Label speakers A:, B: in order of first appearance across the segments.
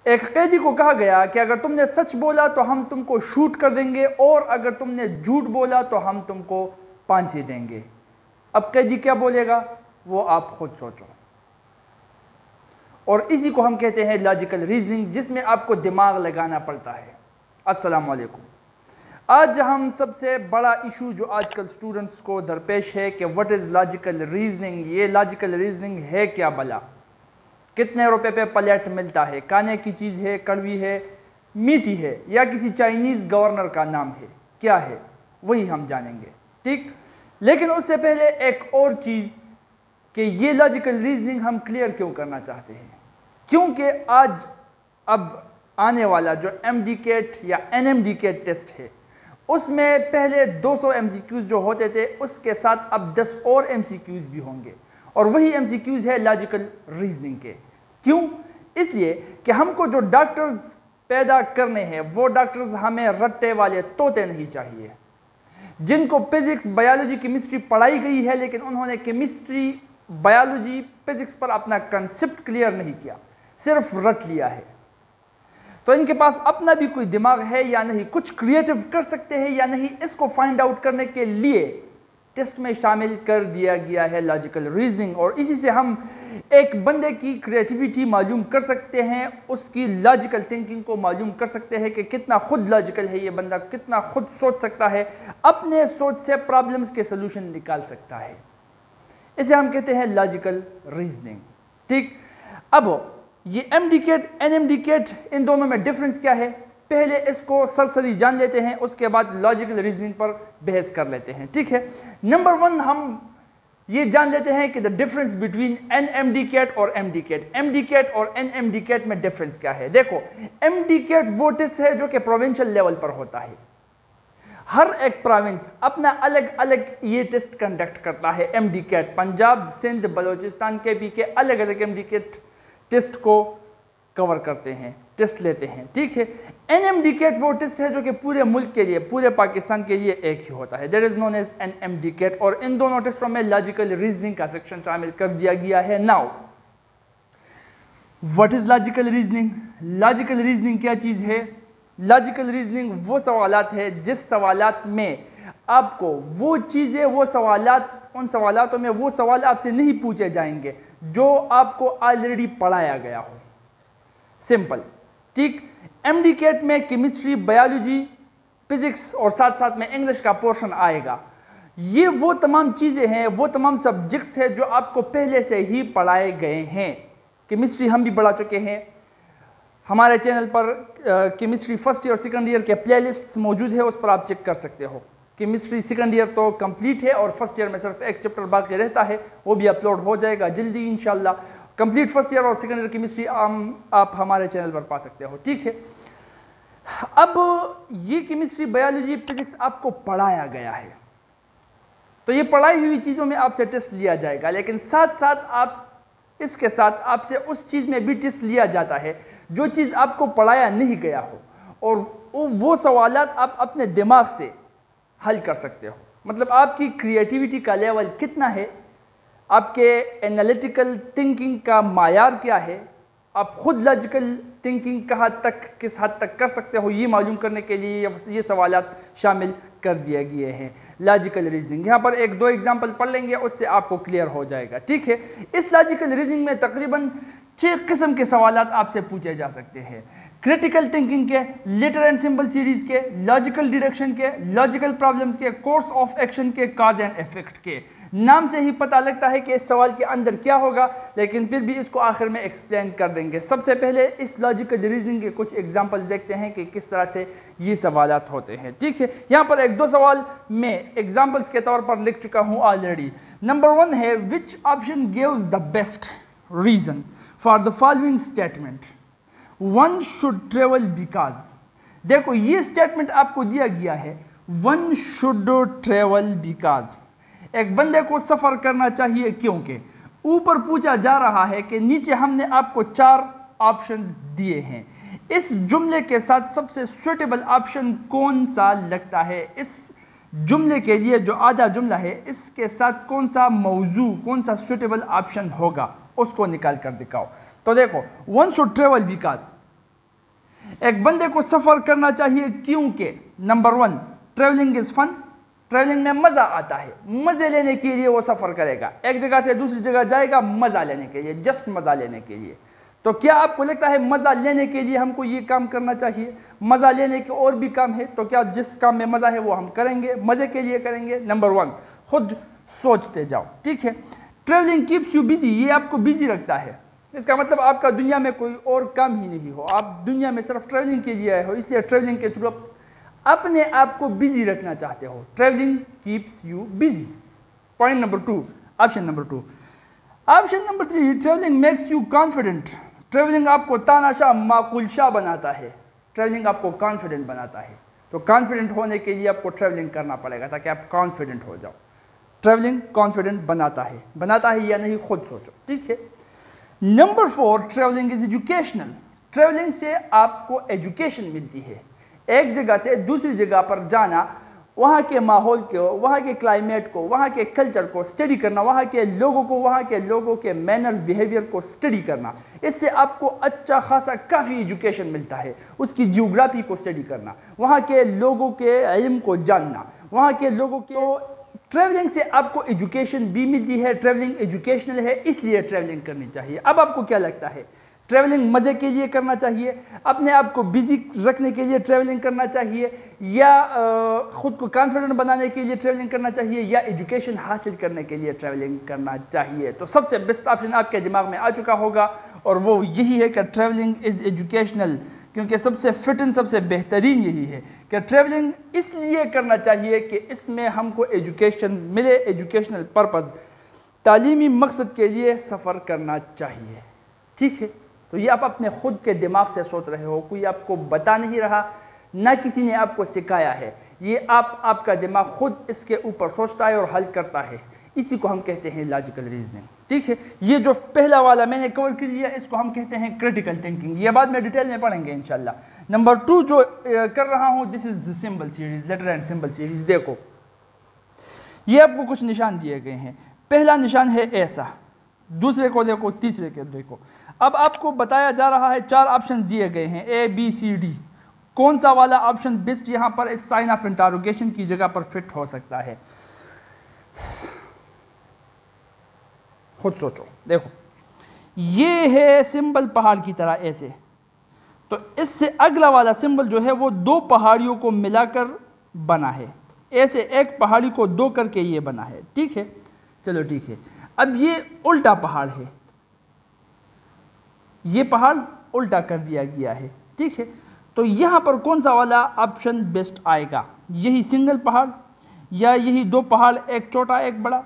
A: ایک قیدی کو کہا گیا کہ اگر تم نے سچ بولا تو ہم تم کو شوٹ کر دیں گے اور اگر تم نے جھوٹ بولا تو ہم تم کو پھانسی دیں گے. اب قیدی کیا بولے گا وہ آپ خود سوچو. اور اسی کو ہم کہتے ہیں لاجیکل ریزننگ، جس میں آپ کو دماغ لگانا پڑتا ہے. السلام علیکم. آج ہم سب سے بڑا ایشو جو آج کل اسٹوڈنٹس کو درپیش ہے کہ واٹ از لاجیکل ریزننگ، یہ لاجیکل ریزننگ ہے کیا بلا، کتنے روپے پہ پلیٹ ملتا ہے، کھانے کی چیز ہے، کڑوی ہے، میٹھی ہے، یا کسی چائنیز گورنر کا نام ہے، کیا ہے، وہی ہم جانیں گے. ٹھیک، لیکن اس سے پہلے ایک اور چیز کہ یہ لاجیکل ریزننگ ہم کلیئر کیوں کرنا چاہتے ہیں، کیونکہ آج اب آنے والا جو ایم ڈی کیٹ یا N M D CAT test ہے، اس میں پہلے 200 ایم سی کیوز جو ہوتے تھے اس کے ساتھ اب 10 اور ایم سی کیوز بھی ہوں گے، اور وہی ایم سی کیوز ہے لاجیکل ریزننگ کے. کیوں؟ اس لیے کہ ہم کو جو ڈاکٹرز پیدا کرنے ہیں وہ ڈاکٹرز ہمیں رٹے والے طوطے نہیں چاہیے، جن کو فزکس، بایولوجی، کیمسٹری پڑھائی گئی ہے لیکن انہوں نے کیمسٹری، بایولوجی، فزکس پر اپنا کنسپٹ کلیئر نہیں کیا، صرف رٹ لیا ہے. تو ان کے پاس اپنا بھی کوئی دماغ ہے یا نہیں، کچھ کریٹو کر سکتے ہیں یا نہیں، اس کو فائنڈ آؤٹ کرنے کے لیے ٹیسٹ میں شامل کر دیا گیا ہے لاجیکل ریزننگ. اور اسی سے ہم ایک بندے کی کریٹیویٹی معلوم کر سکتے ہیں، اس کی لاجیکل تھنکنگ کو معلوم کر سکتے ہیں کہ کتنا خود لاجیکل ہے یہ بندہ، کتنا خود سوچ سکتا ہے، اپنے سوچ سے پرابلمز کے سلوشن نکال سکتا ہے. اسے ہم کہتے ہیں لاجیکل ریزننگ. ٹھیک، اب یہ M D CAT, N M D CAT, ان دونوں میں ڈفرنس کیا ہے، پہلے اس کو سرسری جان لیتے ہیں، اس کے بعد لاجیکل ریزننگ پر بحث کر لیتے ہیں. ٹھیک ہے، نمبر 1 ہم یہ جان لیتے ہیں کہ the difference between N M D CAT اور M D CAT. M D CAT اور این ایم ڈی کیٹ میں ڈفرنس کیا ہے؟ دیکھو، ایم ڈی کیٹ وہ ٹیسٹ ہے جو کہ پروونشل لیول پر ہوتا ہے، ہر ایک پروونس اپنا الگ الگ یہ ٹیسٹ کنڈکٹ کرتا ہے. M D CAT Punjab, Sindh, Balochistan کے بھی کے الگ الگ ایم ڈی کیٹ ٹیسٹ کو کور کرتے ہیں، ٹیسٹ لیتے ہیں. ٹھیک ہے، این ایم ڈی کیٹ وہ ٹیسٹ ہے جو کہ پورے ملک کے لیے، پورے پاکستان کے لیے ایک ہی ہوتا ہے، that is known as N M D CAT. اور ان دونوں ٹیسٹوں میں لاجیکل ریزننگ کا سیکشن شامل کر دیا گیا ہے. Now what is logical reasoning? Logical reasoning کیا چیز ہے؟ لاجیکل ریزننگ وہ سوالات ہے جس سوالات میں آپ کو وہ چیزیں، وہ سوالات، ان سوالاتوں میں وہ سوال آپ سے نہیں پوچھے جائیں گے جو آپ کو آلریڈی پڑھایا گیا ہو. سمپل. ٹھیک، ایم ڈی کیٹ میں کیمسٹری، بایولوجی، فزکس اور ساتھ ساتھ میں انگلش کا پورشن آئے گا. یہ وہ تمام چیزیں ہیں، وہ تمام سبجیکٹس ہیں جو آپ کو پہلے سے ہی پڑھائے گئے ہیں. کیمسٹری ہم بھی پڑھا چکے ہیں، ہمارے چینل پر کیمسٹری فرسٹ ایئر اور سیکنڈ ایئر کے پلے لسٹس موجود ہے، اس پر آپ چیک کر سکتے ہو. کیمسٹری سیکنڈ ایئر تو کمپلیٹ ہے اور فرسٹ ایئر میں صرف ایک چیپٹر باقی رہتا ہے، وہ بھی اپلوڈ ہو جائے گا جلدی انشاءاللہ. کمپلیٹ فرسٹ ایئر اور سیکنڈ ایئر کیمسٹری آپ ہمارے چینل پر پا سکتے ہو. ٹھیک ہے، اب یہ کیمسٹری، بایولوجی، فزکس آپ کو پڑھایا گیا ہے، تو یہ پڑھائی ہوئی چیزوں میں آپ سے ٹیسٹ لیا جائے گا، لیکن ساتھ ساتھ اس کے ساتھ آپ سے اس چیز میں بھی ٹیسٹ لیا جاتا ہے جو چیز آپ کو پڑھایا نہیں گیا ہو، اور وہ سوالات آپ اپنے دماغ سے حل کر سکتے ہو. مطلب آپ کی کریٹیویٹی کا لیول کتنا ہے، آپ کے انالیٹیکل تھنکنگ کا معیار کیا ہے، آپ خود لاجیکل تھنکنگ کس حد تک کر سکتے ہو، یہ معلوم کرنے کے لیے یہ سوالات شامل کر دیے گئے ہیں. لاجیکل ریزننگ یہاں پر ایک دو ایگزامپل پڑھ لیں گے، اس سے آپ کو کلیئر ہو جائے گا. ٹھیک ہے، اس لاجیکل ریزننگ میں تقریباً 6 قسم کے سوالات آپ سے پوچھے جا سکتے ہیں. کریٹیکل تھنکنگ کے، لیٹر اینڈ سمبل سیریز کے، لاجیکل ڈیڈکشن کے، لاجیکل پرابلمز کے، کورس آف ایکشن کے، کاز اینڈ ایفیکٹ کے. نام سے ہی پتہ لگتا ہے کہ اس سوال کے اندر کیا ہوگا، لیکن پھر بھی اس کو آخر میں ایکسپلین کر دیں گے. سب سے پہلے اس لاجیکل ریزننگ کے کچھ ایگزامپلز دیکھتے ہیں کہ کس طرح سے یہ سوالات ہوتے ہیں. ٹھیک ہے، یہاں پر ایک دو سوال میں ایگزامپلز کے طور پر لکھ چکا ہوں آلریڈی. نمبر 1 ہے which option gives the best reason for the following statement. One should travel because. دیکھو یہ اسٹیٹمنٹ آپ کو دیا گیا ہے، one should travel because. ایک بندے کو سفر کرنا چاہیے کیونکہ اوپر پوچھا جا رہا ہے کہ نیچے ہم نے آپ کو 4 آپشنز دیے ہیں، اس جملے کے ساتھ سب سے سوٹیبل آپشن کون سا لگتا ہے، اس جملے کے لیے جو آدھا جملہ ہے اس کے ساتھ کون سا موضوع، کون سا سوٹیبل آپشن ہوگا، اس کو نکال کر دکھاؤ. تو دیکھو one should travel because ایک بندے کو سفر کرنا چاہیے کیونکہ نمبر 1 ٹریولنگ از فن، ٹریولنگ میں مزہ آتا ہے، مزے لینے کے لیے وہ سفر کرے گا، ایک جگہ سے دوسری جگہ جائے گا مزہ لینے کے لیے، جسٹ مزہ لینے کے لیے۔ تو کیا آپ کو لگتا ہے مزہ لینے کے لیے ہم کو یہ کام کرنا چاہیے؟ مزہ لینے کے اور بھی کام ہے، تو کیا جس کام میں مزہ ہے وہ ہم کریں گے، مزے کے لیے کریں گے؟ نمبر 1 خود سوچتے جاؤ، ٹھیک ہے۔ ٹریولنگ کیپس یو بزی، یہ آپ کو بزی رکھتا ہے، اس کا مطلب آپ کا دنیا میں کوئی اور کام ہی نہیں ہو، آپ دنیا میں صرف ٹریولنگ کے لیے آئے ہو، اس لیے ٹریولنگ کے تھرو اپنے آپ کو بزی رکھنا چاہتے ہو۔ Travelling keeps you busy. Point number 2، option number 2۔ Option number 3، travelling makes you confident, travelling آپ کو تاناشا معقول شاہ بناتا ہے، ٹریولنگ آپ کو کانفیڈنٹ بناتا ہے۔ تو کانفیڈنٹ ہونے کے لیے آپ کو ٹریولنگ کرنا پڑے گا تاکہ آپ کانفیڈنٹ ہو جاؤ۔ ٹریولنگ کانفیڈنٹ بناتا ہے یا نہیں خود سوچو، ٹھیک ہے۔ Number 4، travelling is educational, travelling سے آپ کو ایجوکیشن ملتی ہے، ایک جگہ سے دوسری جگہ پر جانا، وہاں کے ماحول کو، وہاں کے کلائمیٹ کو، وہاں کے کلچر کو اسٹڈی کرنا، وہاں کے لوگوں کے مینرز بیہیویئر کو اسٹڈی کرنا، اس سے آپ کو اچھا خاصا کافی ایجوکیشن ملتا ہے۔ اس کی جیوگرافی کو اسٹڈی کرنا، وہاں کے لوگوں کے علم کو جاننا، وہاں کے لوگوں کے، ٹریولنگ سے آپ کو ایجوکیشن بھی ملتی ہے، ٹریولنگ ایجوکیشنل ہے، اس لیے ٹریولنگ کرنی چاہیے۔ اب آپ کو کیا لگتا ہے، ٹریولنگ مزے کے لیے کرنا چاہیے، اپنے آپ کو بزی رکھنے کے لیے ٹریولنگ کرنا چاہیے، یا خود کو کانفیڈنٹ بنانے کے لیے ٹریولنگ کرنا چاہیے، یا ایجوکیشن حاصل کرنے کے لیے ٹریولنگ کرنا چاہیے؟ تو سب سے بیسٹ آپشن آپ کے دماغ میں آ چکا ہوگا، اور وہ یہی ہے کہ ٹریولنگ از ایجوکیشنل، کیونکہ سب سے فٹ اینڈ سب سے بہترین یہی ہے کہ ٹریولنگ اس لیے کرنا چاہیے کہ اس میں ہم کو ایجوکیشن ملے، ایجوکیشنل پرپز، تعلیمی مقصد کے لیے سفر کرنا چاہیے، ٹھیک ہے۔ تو یہ آپ اپنے خود کے دماغ سے سوچ رہے ہو، کوئی آپ کو بتا نہیں رہا، نہ کسی نے آپ کو سکھایا ہے، یہ آپ کا دماغ خود اس کے اوپر سوچتا ہے اور حل کرتا ہے، اسی کو ہم کہتے ہیں لاجیکل ریزننگ، ٹھیک ہے۔ یہ جو پہلا والا میں نے کور کر لیا، اس کو ہم کہتے ہیں کریٹیکل تھنکنگ، یہ بعد میں ڈیٹیل میں پڑھیں گے انشاءاللہ۔ نمبر 2 جو کر رہا ہوں، this is symbol series, letter and symbol series. دیکھو یہ آپ کو کچھ نشان دیے گئے ہیں، پہلا نشان ہے ایسا، دوسرے کو دیکھو، تیسرے کو دیکھو۔ اب آپ کو بتایا جا رہا ہے 4 آپشنز دیے گئے ہیں، اے بی سی ڈی، کون سا والا آپشن بیسٹ یہاں پر اس سائن آف انٹروگیشن کی جگہ پر فٹ ہو سکتا ہے؟ خود سوچو۔ دیکھو یہ ہے سمبل پہاڑ کی طرح ایسے، تو اس سے اگلا والا سمبل جو ہے وہ 2 پہاڑیوں کو ملا کر بنا ہے، ایسے ایک پہاڑی کو 2 کر کے یہ بنا ہے، ٹھیک ہے۔ چلو ٹھیک ہے، اب یہ الٹا پہاڑ ہے، یہ پہاڑ الٹا کر دیا گیا ہے، ٹھیک ہے۔ تو یہاں پر کون سا والا آپشن بیسٹ آئے گا؟ یہی سنگل پہاڑ، یا یہی 2 پہاڑ، ایک چھوٹا ایک بڑا،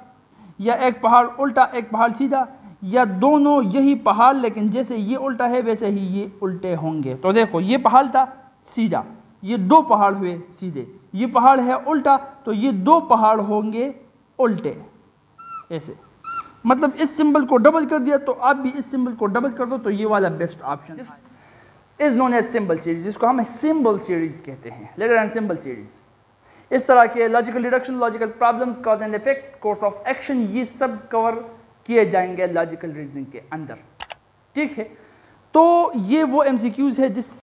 A: یا ایک پہاڑ الٹا ایک پہاڑ سیدھا، یا دونوں یہی پہاڑ لیکن جیسے یہ الٹا ہے ویسے ہی یہ الٹے ہوں گے؟ تو دیکھو یہ پہاڑ تھا سیدھا، یہ 2 پہاڑ ہوئے سیدھے، یہ پہاڑ ہے الٹا تو یہ 2 پہاڑ ہوں گے الٹے، ایسے، مطلب اس سمبل کو ڈبل کر دیا تو آپ بھی اس سمبل کو ڈبل کر دو، تو یہ والا best option is known as symbol series, اس کو ہم سمبل سیریز کہتے ہیں، لیٹر اینڈ سمبل سیریز۔ اس طرح کے logical deduction, logical problems, cause and effect, course of action, یہ سب کور کیے جائیں گے لاجیکل ریزننگ کے اندر، ٹھیک ہے۔ تو یہ وہ ایم سی کیوز ہے جس